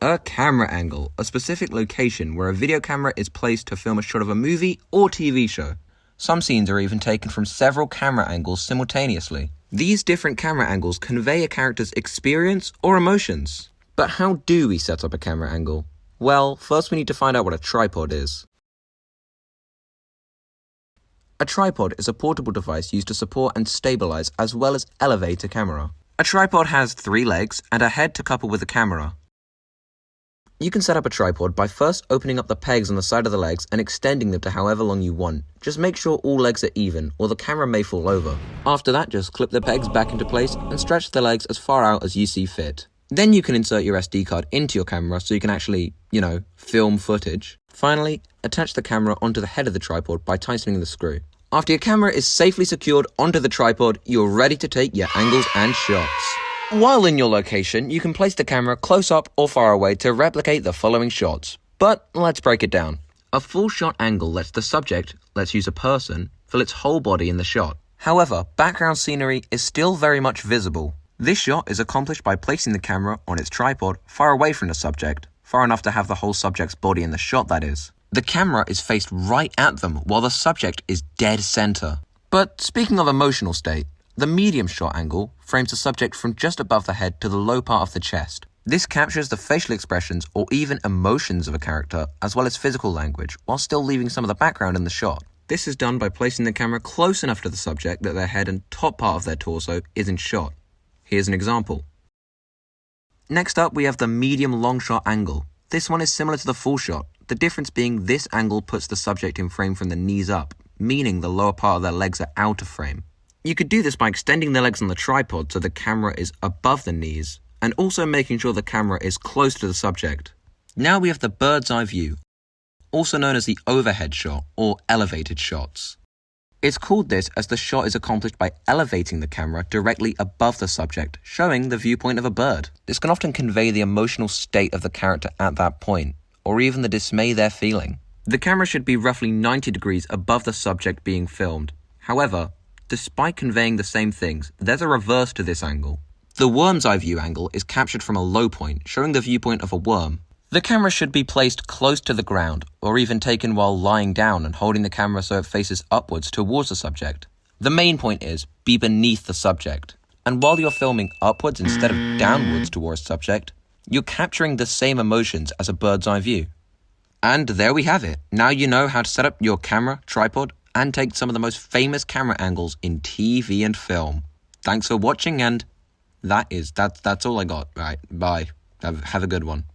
A camera angle, a specific location where a video camera is placed to film a shot of a movie or TV show. Some scenes are even taken from several camera angles simultaneously. These different camera angles convey a character's experience or emotions. But how do we set up a camera angle? Well, first we need to find out what a tripod is. A tripod is a portable device used to support and stabilize as well as elevate a camera. A tripod has 3 legs and a head to couple with the camera. You can set up a tripod by first opening up the pegs on the side of the legs and extending them to however long you want. Just make sure all legs are even, or the camera may fall over. After that, just clip the pegs back into place and stretch the legs as far out as you see fit. Then you can insert your SD card into your camera so you can actually, film footage. Finally, attach the camera onto the head of the tripod by tightening the screw. After your camera is safely secured onto the tripod, you're ready to take your angles and shots. While in your location, you can place the camera close up or far away to replicate the following shots. But let's break it down. A full shot angle lets the subject, let's use a person, fill its whole body in the shot. However, background scenery is still very much visible. This shot is accomplished by placing the camera on its tripod far away from the subject, far enough to have the whole subject's body in the shot, that is. The camera is faced right at them while the subject is dead center. But speaking of emotional state, the medium shot angle frames the subject from just above the head to the low part of the chest. This captures the facial expressions or even emotions of a character, as well as physical language, while still leaving some of the background in the shot. This is done by placing the camera close enough to the subject that their head and top part of their torso is in shot. Here's an example. Next up, we have the medium long shot angle. This one is similar to the full shot, the difference being this angle puts the subject in frame from the knees up, meaning the lower part of their legs are out of frame. You could do this by extending the legs on the tripod so the camera is above the knees, and also making sure the camera is close to the subject. Now we have the bird's eye view, also known as the overhead shot or elevated shots. It's called this as the shot is accomplished by elevating the camera directly above the subject, showing the viewpoint of a bird. This can often convey the emotional state of the character at that point, or even the dismay they're feeling. The camera should be roughly 90 degrees above the subject being filmed. However, despite conveying the same things, there's a reverse to this angle. The worm's eye view angle is captured from a low point, showing the viewpoint of a worm. The camera should be placed close to the ground, or even taken while lying down and holding the camera so it faces upwards towards the subject. The main point is, be beneath the subject. And while you're filming upwards instead of downwards towards the subject, you're capturing the same emotions as a bird's eye view. And there we have it. Now you know how to set up your camera, tripod, and take some of the most famous camera angles in TV and film. Thanks for watching, and that's all I got. Right, bye. Have a good one.